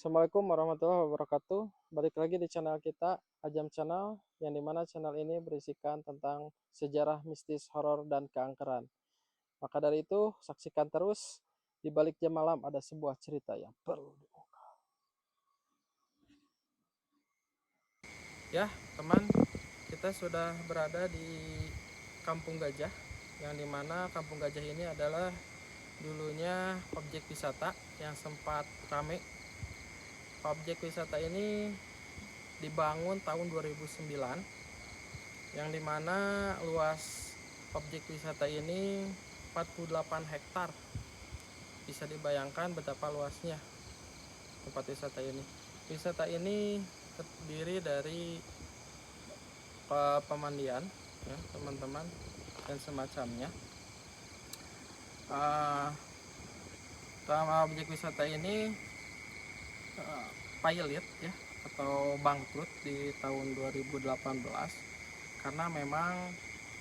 Assalamualaikum warahmatullahi wabarakatuh. Balik lagi di channel kita, Ajam Channel, yang dimana channel ini berisikan tentang sejarah mistis, horor, dan keangkeran. Maka dari itu, saksikan terus, di balik jam malam ada sebuah cerita yang perlu diungkap. Ya, teman, kita sudah berada di Kampung Gajah, yang dimana Kampung Gajah ini adalah dulunya objek wisata yang sempat ramai. Objek wisata ini dibangun tahun 2009, yang dimana luas objek wisata ini 48 hektar. Bisa dibayangkan betapa luasnya tempat wisata ini. Wisata ini terdiri dari pemandian, ya, teman-teman, dan semacamnya. Sama objek wisata ini pilot, ya, atau bangkrut di tahun 2018 karena memang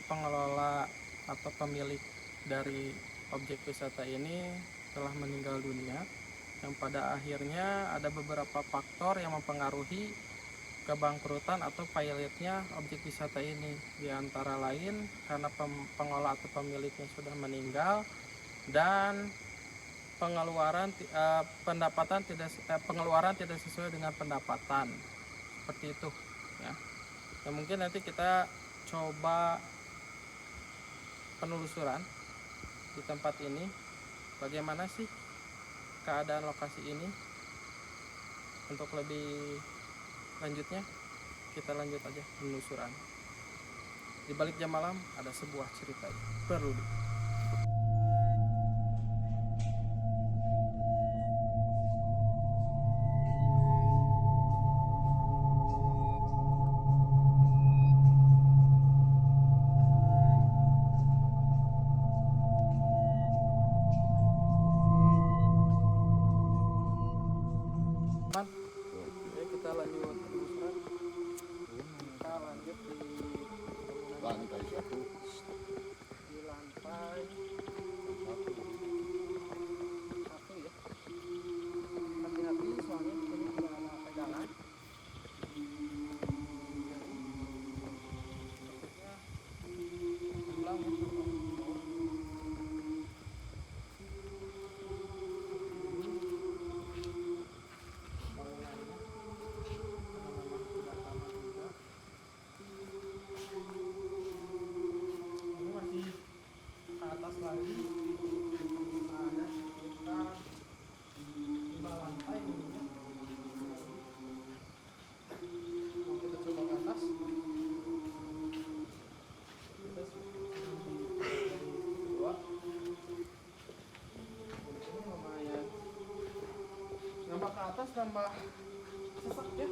pengelola atau pemilik dari objek wisata ini telah meninggal dunia, yang pada akhirnya ada beberapa faktor yang mempengaruhi kebangkrutan atau pilotnya objek wisata ini, di antara lain karena pengelola atau pemiliknya sudah meninggal dan pengeluaran tidak sesuai dengan pendapatan, seperti itu, ya. Nah, mungkin nanti kita coba penelusuran di tempat ini, bagaimana sih keadaan lokasi ini. Untuk lebih lanjutnya, kita lanjut aja penelusuran. Di balik jam malam ada sebuah cerita yang perlu teman. Oke, kita lanjut penelusuran. Kita lanjut di lantai satu. di lantai satu, ya. Hati-hati soalnya di sini juga ada pegangan. Takutnya hilang, ya. Ini masih ke atas lagi, ada sekitar 5 lantai ini, ya. Mau kita coba ke atas. Kita dua. Ini lumayan. Nambah ke atas, nambah sesak, ya.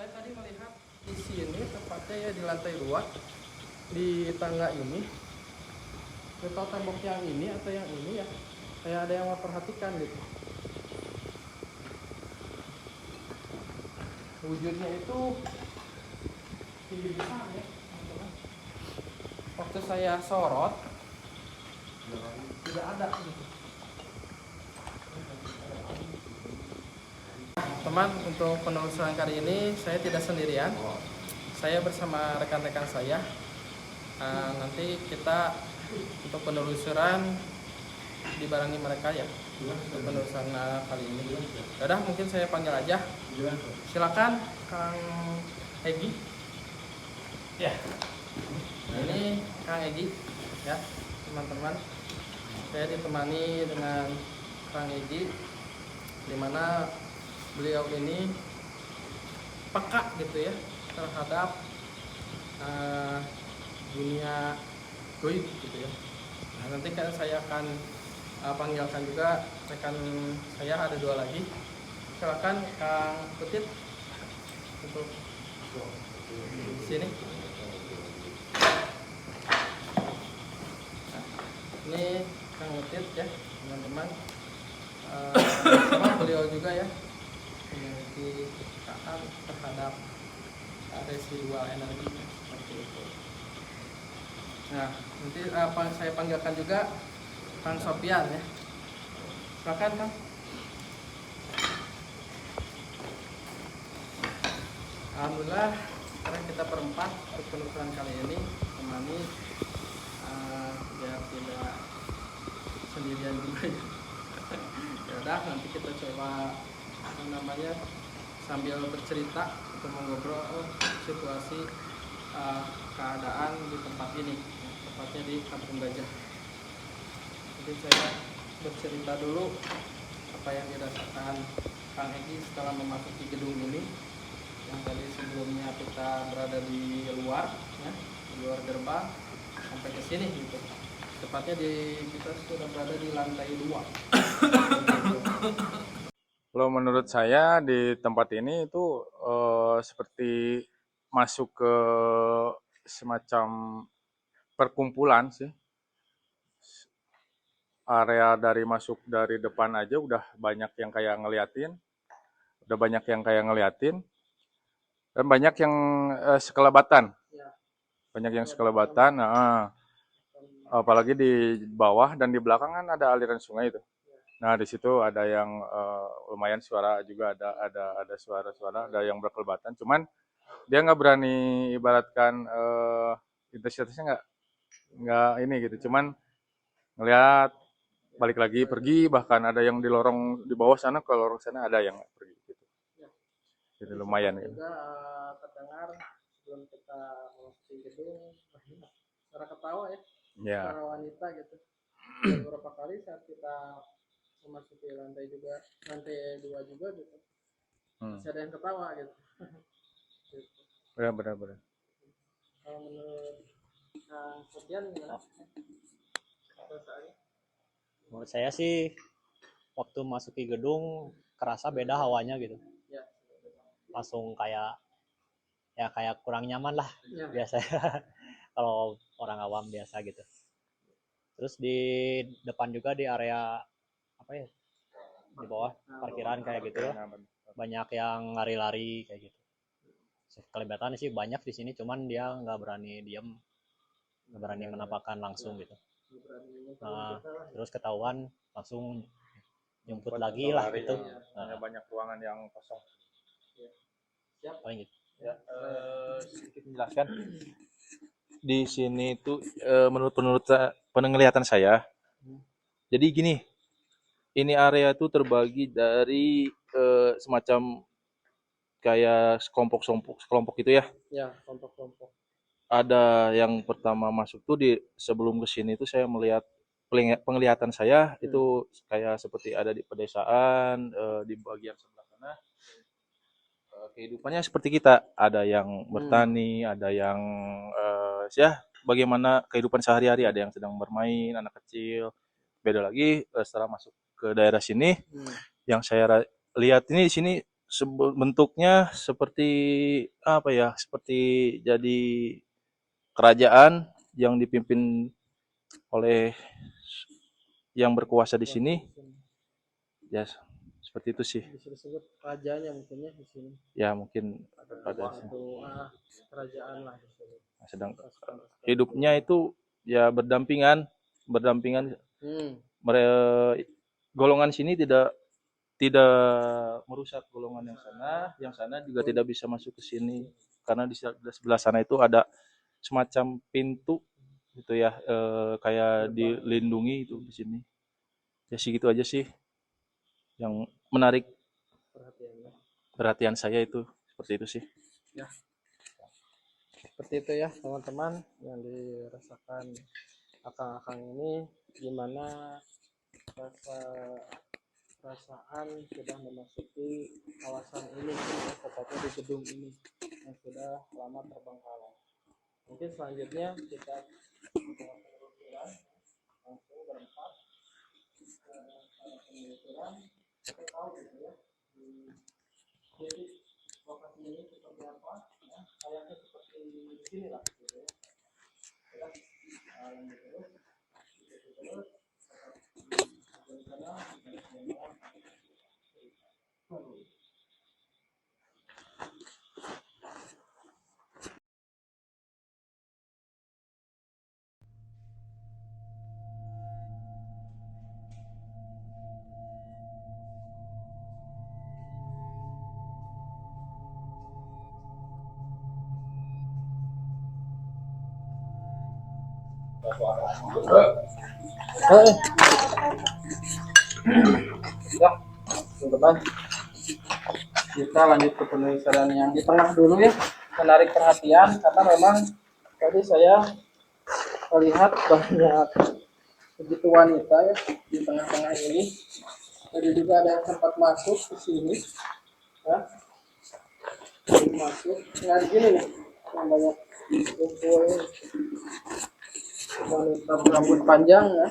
Saya tadi melihat di sini, tepatnya ya di lantai 2, di tangga ini, atau tembok yang ini atau yang ini, ya, kayak ada yang memperhatikan gitu. Wujudnya itu tinggi besar, ya, teman-teman. Waktu saya sorot tidak ada gitu. Teman, untuk penelusuran kali ini saya tidak sendirian. Saya bersama rekan-rekan saya. Nanti kita untuk penelusuran dibarengi mereka, ya, untuk penelusuran kali ini. Yaudah, mungkin saya panggil aja. Silakan Kang Egi. Ya. Ini Kang Egi, ya, teman-teman. Saya ditemani dengan Kang Egi, dimana beliau ini peka gitu, ya, terhadap dunia goib gitu, ya. Nah, nanti kan saya akan panggilkan juga rekan saya, ada 2 lagi. Silakan Kang Putit untuk sini. Nah, ini Kang Putit, ya, teman-teman. Sama beliau juga ya memiliki kepekaan terhadap residual energi seperti itu. Nah, nanti saya panggilkan juga Kang Sofian ya. Silakan Kang. Alhamdulillah sekarang kita berempat untuk penukaran kali ini temani biar tidak sendirian juga ya. Ya udah nanti kita coba sambil bercerita untuk mengobrol situasi keadaan di tempat ini, tepatnya di Kampung Gajah. Jadi saya bercerita dulu apa yang dirasakan Kang Egi setelah memasuki gedung ini. Yang tadi sebelumnya kita berada di luar, ya, di luar gerbang sampai ke sini gitu. Tepatnya kita sudah berada di lantai 2. Kalau menurut saya di tempat ini itu seperti masuk ke semacam perkumpulan sih. Area dari masuk dari depan aja udah banyak yang kayak ngeliatin, dan banyak yang sekelebatan, Nah, apalagi di bawah dan di belakang kan ada aliran sungai itu. Nah, di situ ada yang lumayan suara juga, ada suara-suara, ada yang berkelebatan. Cuman dia nggak berani ibaratkan intensitasnya nggak ini gitu. Cuman ngelihat balik lagi pergi, bahkan ada yang di lorong di bawah sana ke lorong sana ada yang pergi gitu. Jadi lumayan ya. Juga terdengar sebelum kita memasuki gedung suara ketawa ya, suara wanita gitu. Beberapa kali saat kita memasuki lantai 2 juga gitu, masih ada yang ketawa gitu. Benar. Kalau menurut Kang Sofian gimana? Menurut saya sih waktu masuki gedung kerasa beda hawanya gitu. Ya. Langsung kayak kurang nyaman lah Ya. biasanya kalau orang awam biasa gitu. Terus di depan juga di area apa ya? Di bawah parkiran kayak gitu ya. Banyak yang lari-lari kayak gitu. Kelihatan sih banyak di sini, cuman dia nggak berani diem, nggak berani menampakkan langsung gitu. Nah, terus ketahuan langsung jemput lagi lah gitu. Banyak ruangan yang kosong. Paling gitu. Ya, sedikit menjelaskan di sini itu menurut penglihatan saya. Jadi gini, ini area itu terbagi dari semacam kayak kelompok itu ya. Ya, kelompok-kelompok. Ada yang pertama masuk tuh sebelum ke sini itu saya melihat penglihatan saya itu kayak seperti ada di pedesaan di bagian sebelah sana. Kehidupannya seperti kita, ada yang bertani, ada yang ya bagaimana kehidupan sehari-hari, ada yang sedang bermain, anak kecil. Beda lagi setelah masuk ke daerah sini, yang saya lihat ini di sini bentuknya seperti apa ya? Seperti jadi kerajaan yang dipimpin oleh yang berkuasa di sini. Ya, seperti itu sih. Bisa disebut rajanya mungkin ya di sini. Ya, mungkin ada satu kerajaan lah di sini. Sedang hidupnya itu ya berdampingan. Golongan sini tidak merusak golongan yang sana juga tidak bisa masuk ke sini karena di sebelah sana itu ada semacam pintu gitu ya, kayak dilindungi itu di sini. Ya sih gitu aja sih yang menarik perhatian saya itu seperti itu sih. Ya. Seperti itu ya teman-teman yang dirasakan akang-akang ini, gimana perasaan sudah memasuki kawasan ini, tepatnya di gedung ini yang sudah lama terbengkalai. Mungkin selanjutnya kita langsung berempat penelusuran, kita tahu gitu ya jadi lokasi ini seperti apa ya, kayaknya seperti di sini lah gitu ya. Lanjut terus Eh, ya, teman-teman, kita lanjut ke penelusuran yang di tengah dulu ya. Menarik perhatian karena memang tadi saya melihat banyak begitu wanita ya di tengah-tengah ini. Tadi juga ada yang sempat masuk ke sini, ya, masuk. Nah, gini nih, yang banyak kumpul wanita berambut panjang ya.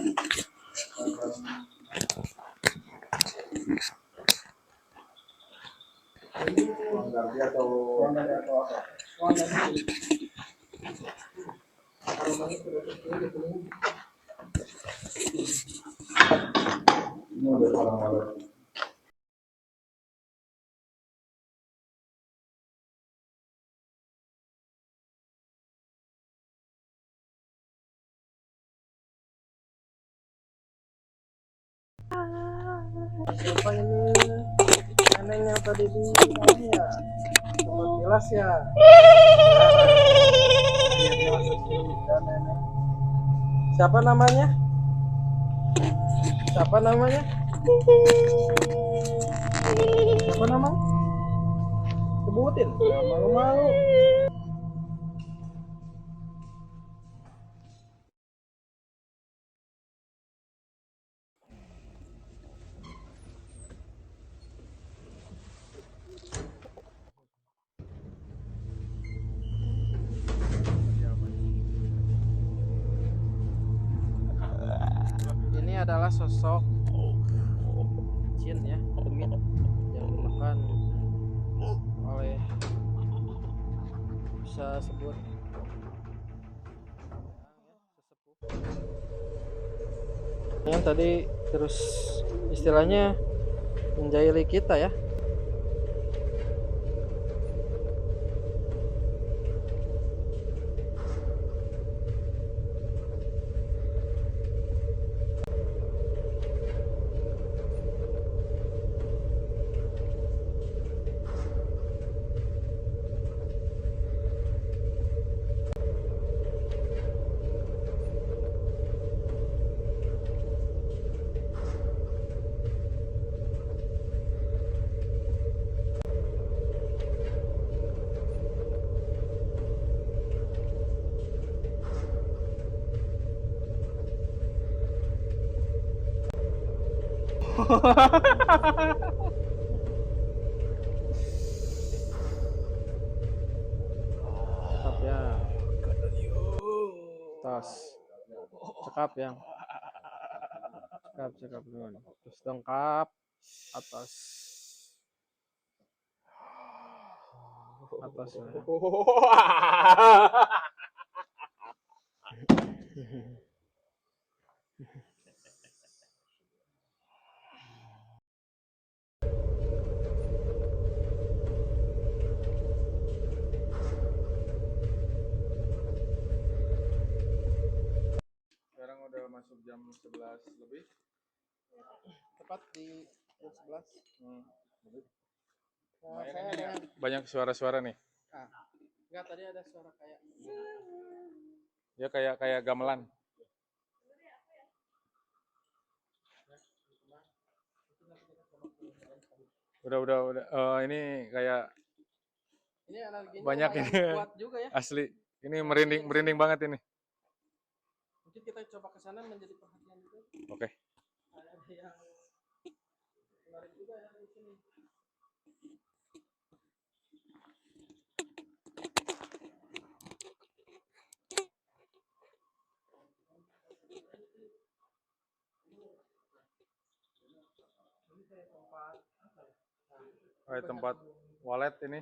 Atau siapa ini nenek yang tadi di bawahnya sobat jelas ya. Akhirnya masuk juga nenek. Siapa namanya? Siapa namanya? Siapa namanya? Sebutin. Jangan malu-malu. Ini adalah sosok jin ya, demit yang dimakan oleh, bisa sebut sesepuh yang tadi terus istilahnya menjahili kita ya. Cakap ya, tos, cakap ya, cakap dulu, terus dongkap atas, atas ya. Sekarang udah masuk jam 11 lebih. Tepat di jam 11. Lebih. Nah, Lumayan saya ini ada, banyak suara-suara nih. enggak, tadi ada suara kayak Ya kayak gamelan. Udah. Ini kayak ini alerginya banyak lumayan ini. kuat juga ya. Asli. Ini merinding banget ini. Mungkin kita coba ke sana menjadi perhatian juga. Oke. Ada yang menarik juga ya di sini. Tempat wallet ini.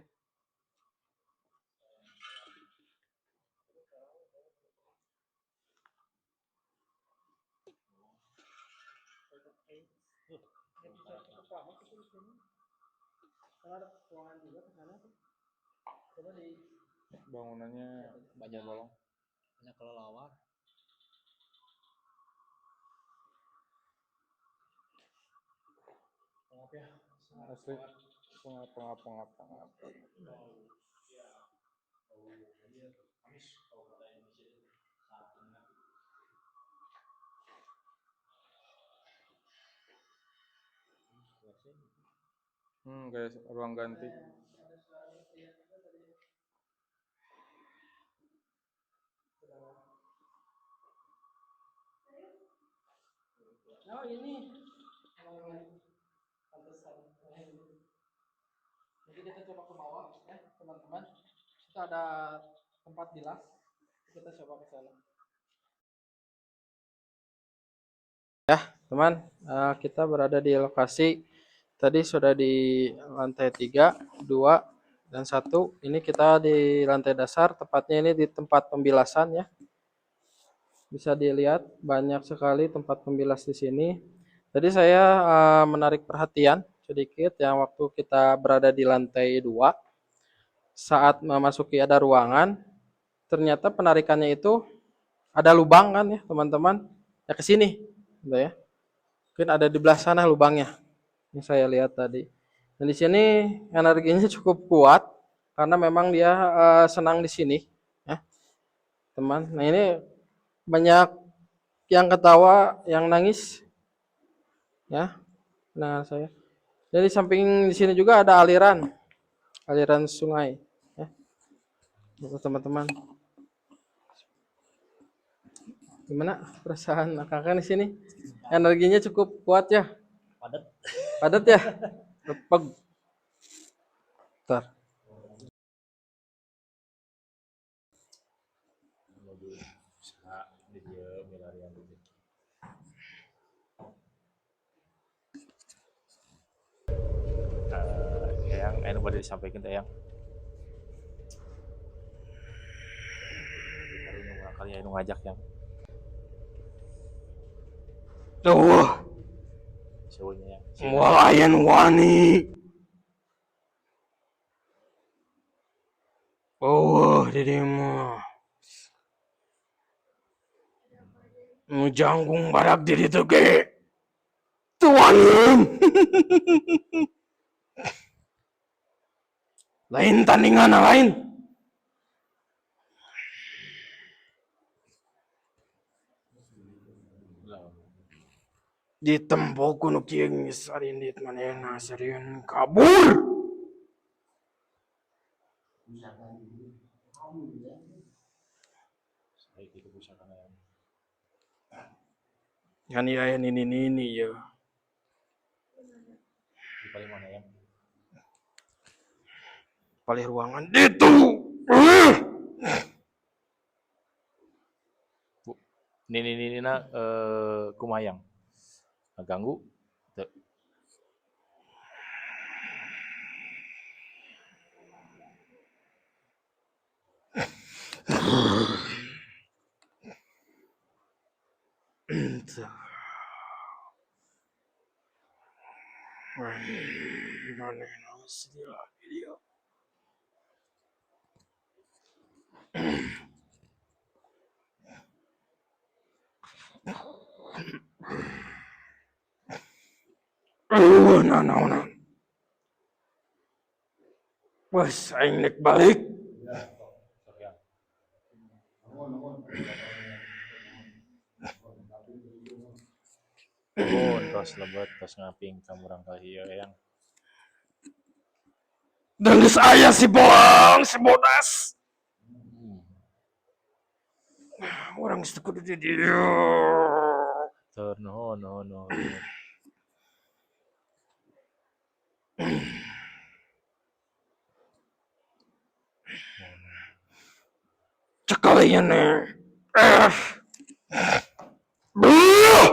Bangunannya Banyak bolong. banyak kelelawar. Asli. Pengap. Kayak ruang ganti. Oh ini pantesan. Jadi kita coba ke bawah ya teman-teman. Itu ada tempat bilas. Kita coba ke sana. Ya teman, kita berada di lokasi tadi sudah di lantai 3, 2, dan 1. Ini kita di lantai dasar, tepatnya ini di tempat pembilasan ya. Bisa dilihat banyak sekali tempat pembilas di sini. Tadi saya menarik perhatian sedikit yang waktu kita berada di lantai 2, saat memasuki ada ruangan, ternyata penarikannya itu ada lubang kan ya teman-teman, ya ke sini, gitu ya. Mungkin ada di belah sana lubangnya. Yang saya lihat tadi. Dan di sini energinya cukup kuat karena memang dia senang di sini, ya, teman. Nah ini banyak yang ketawa, yang nangis, ya. Nah saya. Jadi samping di sini juga ada aliran sungai, ya, teman-teman. Gimana perasaan kakak di sini? Energinya cukup kuat ya? Padat. Padat ya? Lepeg. Bentar. Yang anu boleh disampaikan teh yang kali anu ngajak yang semuanya yang Walayan wani. Oh, dede mah. Janggung barak diri tuh ge. Tuanin. Lain tandingan lain. Ditempo kuno kieu geus arindit manehna serian kabur. baik itu pusaka yang Kan ya ini ya. di paling mana yang Paling ruangan itu. ini kumayang ganggu teu. Nah. Wes aing nek balik. Tos lebet tos ngaping kamurang ka ieu yang Dan geus aya si bolang, si bodas. Orang geus kudu di dieu. tur nuhun. Cekalian eh. Buh.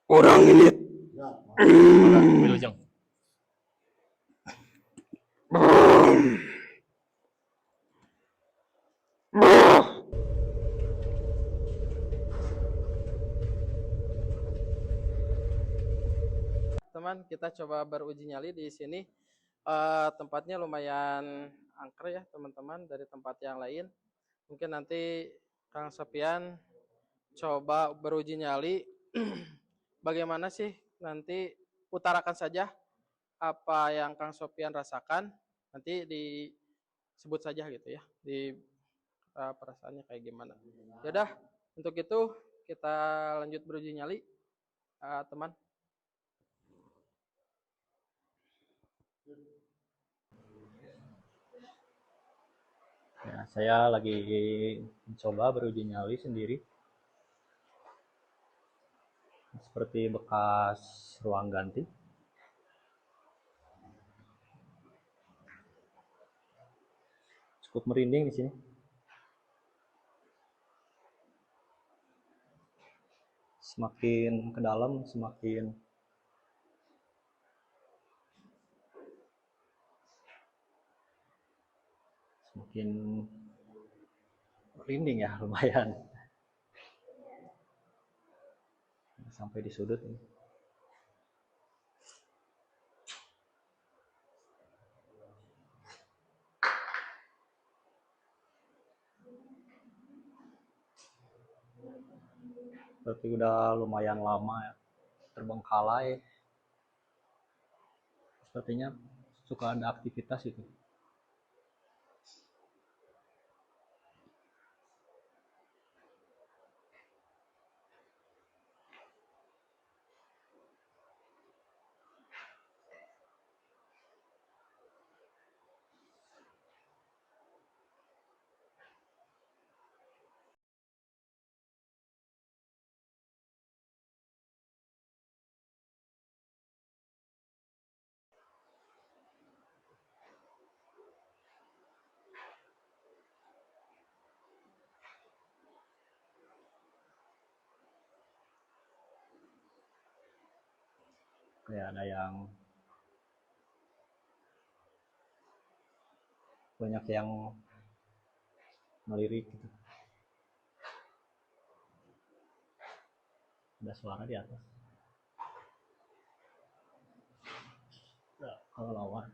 Orang ini wilujeng teman, kita coba beruji nyali di sini. Tempatnya lumayan angker ya teman-teman dari tempat yang lain. Mungkin nanti Kang Sopian coba beruji nyali. Bagaimana sih nanti utarakan saja apa yang Kang Sopian rasakan. Nanti disebut saja gitu ya di perasaannya kayak gimana. Yaudah, untuk itu kita lanjut beruji nyali, teman. Ya, saya lagi mencoba beruji nyali sendiri. Seperti bekas ruang ganti. Cukup merinding di sini. Semakin ke dalam, semakin merinding ya, lumayan. Sampai di sudut ini. Berarti udah lumayan lama ya, terbengkalai. Sepertinya suka ada aktivitas itu. Kayak ada yang banyak yang melirik gitu. Ada suara di atas. Nah, kalau lawan.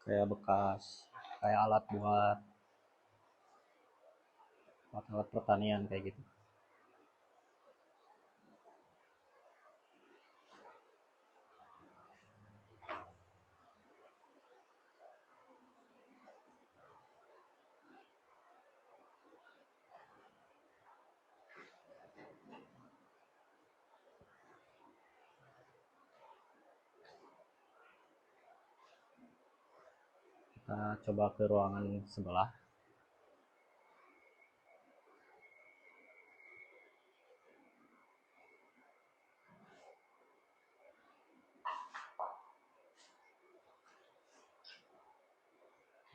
Kayak bekas, kayak alat buat alat pertanian kayak gitu. Kita coba ke ruangan sebelah.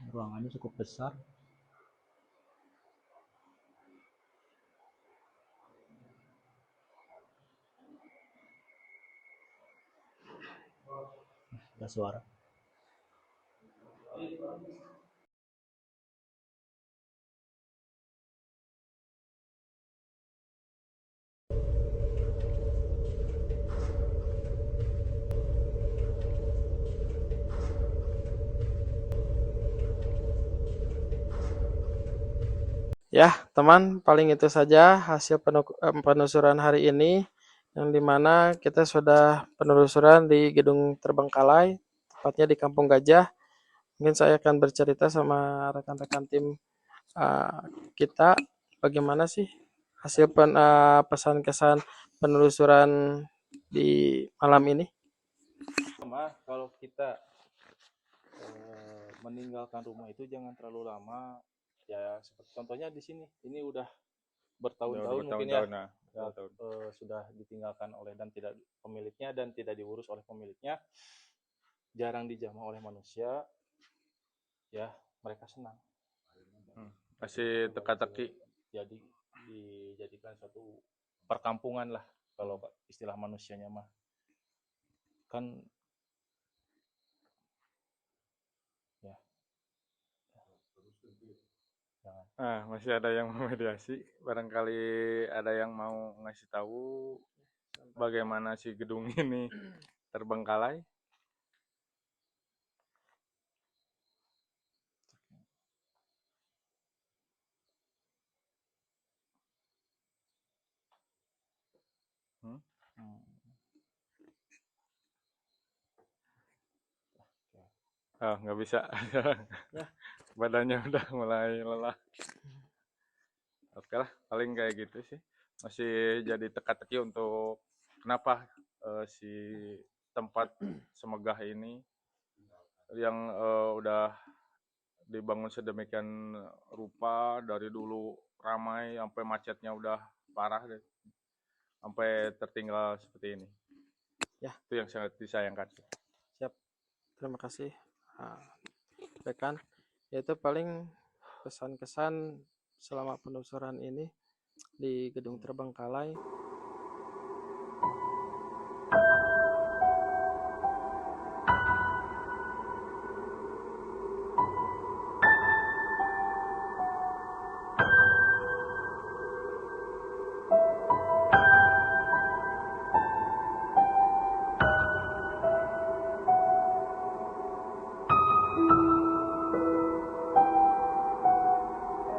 Ruangannya cukup besar. Ada suara. Ya, teman, paling itu saja hasil penelusuran hari ini, yang dimana kita sudah penelusuran di Gedung Terbengkalai, tepatnya di Kampung Gajah. Mungkin saya akan bercerita sama rekan-rekan tim uh, kita, bagaimana sih hasil pesan kesan penelusuran di malam ini. Sama kalau kita meninggalkan rumah itu jangan terlalu lama. Ya seperti contohnya di sini, ini udah bertahun-tahun mungkin ya, Nah, ya sudah ditinggalkan oleh dan tidak pemiliknya dan tidak diurus oleh pemiliknya, jarang dijamah oleh manusia, ya mereka senang. masih teka-teki. Jadi dijadikan suatu perkampungan lah kalau istilah manusianya mah. Kan ya. Nah, masih ada yang memediasi. Barangkali ada yang mau ngasih tahu bagaimana si gedung ini terbengkalai. Hmm? Oh, nggak bisa. Badannya udah mulai lelah. Oke lah, paling kayak gitu sih. Masih jadi teka-teki untuk kenapa si tempat semegah ini yang udah dibangun sedemikian rupa dari dulu ramai sampai macetnya udah parah deh. Sampai tertinggal seperti ini. Ya. Itu yang sangat disayangkan. Siap. Terima kasih. Nah, rekan, yaitu paling kesan-kesan selama penelusuran ini di Gedung Terbengkalai.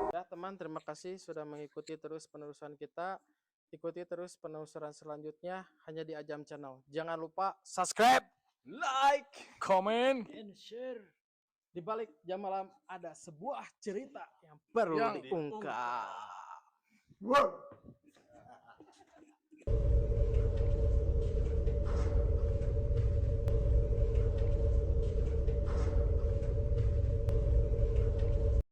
Ya teman, terima kasih sudah mengikuti terus penelusuran kita. Ikuti terus penelusuran selanjutnya hanya di Ajam Channel. Jangan lupa subscribe, like, Komen and share. Di balik jam malam ada sebuah cerita yang perlu diungkap.